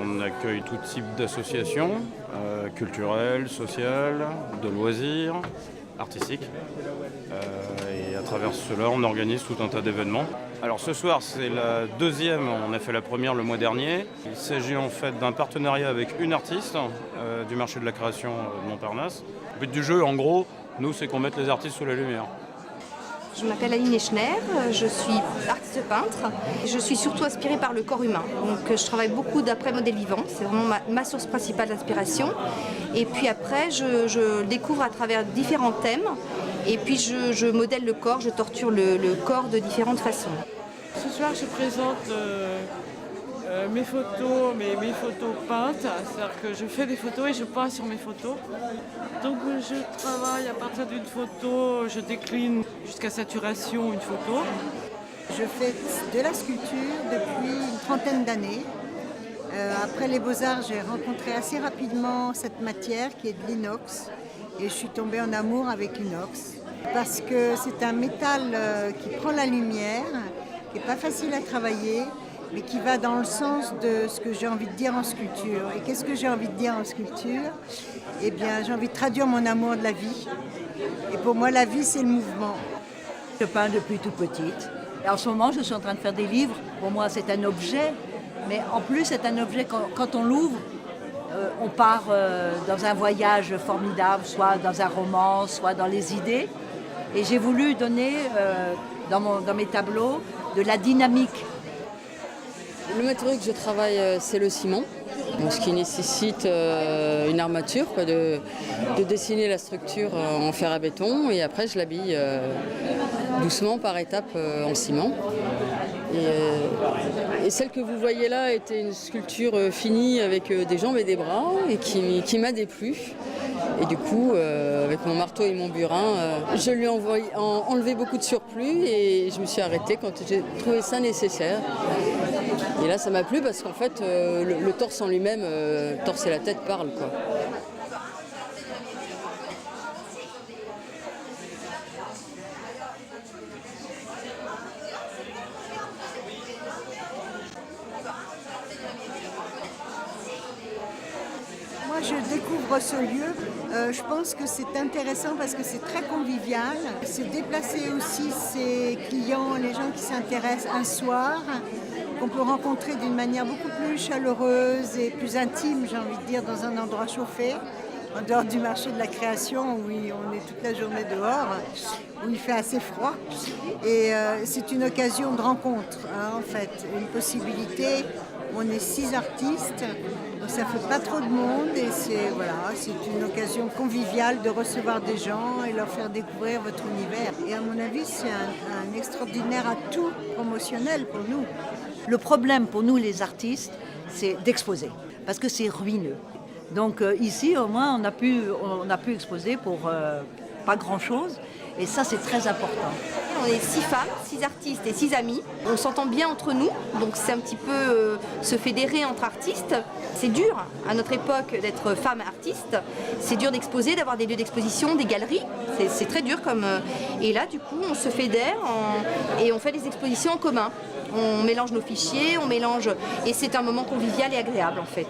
On accueille tout type d'associations, culturelles, sociales, de loisirs, artistiques. Et à travers cela, on organise tout un tas d'événements. Alors ce soir, c'est la deuxième, on a fait la première le mois dernier. Il s'agit en fait d'un partenariat avec une artiste du marché de la création de Montparnasse. Le but du jeu, en gros, nous, c'est qu'on mette les artistes sous la lumière. Je m'appelle Aline Echner, je suis artiste peintre. Je suis surtout inspirée par le corps humain. Donc je travaille beaucoup d'après modèle vivant, c'est vraiment ma source principale d'inspiration. Et puis après, je découvre à travers différents thèmes. Et puis je modèle le corps, je torture le corps de différentes façons. Ce soir, je présente mes photos, mes photos peintes. C'est-à-dire que je fais des photos et je peins sur mes photos. Donc je travaille à partir d'une photo, je décline jusqu'à saturation une photo. Je fais de la sculpture depuis une trentaine d'années. Après les Beaux-Arts, j'ai rencontré assez rapidement cette matière qui est de l'inox. Et je suis tombée en amour avec l'inox. Parce que c'est un métal qui prend la lumière, qui n'est pas facile à travailler, mais qui va dans le sens de ce que j'ai envie de dire en sculpture. Et qu'est-ce que j'ai envie de dire en sculpture ? Eh bien, j'ai envie de traduire mon amour de la vie. Et pour moi, la vie, c'est le mouvement. Je peins depuis toute petite. Et en ce moment, je suis en train de faire des livres. Pour moi, c'est un objet. Mais en plus, c'est un objet, quand on l'ouvre, on part dans un voyage formidable, soit dans un roman, soit dans les idées. Et j'ai voulu donner, dans mes tableaux, de la dynamique. Le matériau que je travaille, c'est le ciment, donc ce qui nécessite une armature, de dessiner la structure en fer à béton, et après je l'habille doucement par étapes en ciment. Et celle que vous voyez là était une sculpture finie avec des jambes et des bras et qui m'a déplu. Et du coup, avec mon marteau et mon burin, je lui ai enlevé beaucoup de surplus et je me suis arrêtée quand j'ai trouvé ça nécessaire. Et là, ça m'a plu parce qu'en fait, le torse en lui-même, torse et la tête parlent, quoi. Moi, je découvre ce lieu. Je pense que c'est intéressant parce que c'est très convivial. C'est déplacer aussi ses clients, les gens qui s'intéressent un soir, qu'on peut rencontrer d'une manière beaucoup plus chaleureuse et plus intime, j'ai envie de dire, dans un endroit chauffé, en dehors du marché de la création où on est toute la journée dehors, où il fait assez froid. Et c'est une occasion de rencontre, en fait, une possibilité. On est 6 artistes, donc ça fait pas trop de monde et c'est une occasion conviviale de recevoir des gens et leur faire découvrir votre univers. Et à mon avis, c'est un extraordinaire atout promotionnel pour nous. Le problème pour nous, les artistes, c'est d'exposer, parce que c'est ruineux. Donc ici, au moins, on a pu exposer pour pas grand-chose, et ça, c'est très important. On est 6 femmes, 6 artistes et 6 amis. On s'entend bien entre nous, donc c'est un petit peu se fédérer entre artistes. C'est dur, à notre époque, d'être femme artiste. C'est dur d'exposer, d'avoir des lieux d'exposition, des galeries. C'est très dur comme... Et là, du coup, on se fédère et on fait des expositions en commun. On mélange nos fichiers, et c'est un moment convivial et agréable, en fait.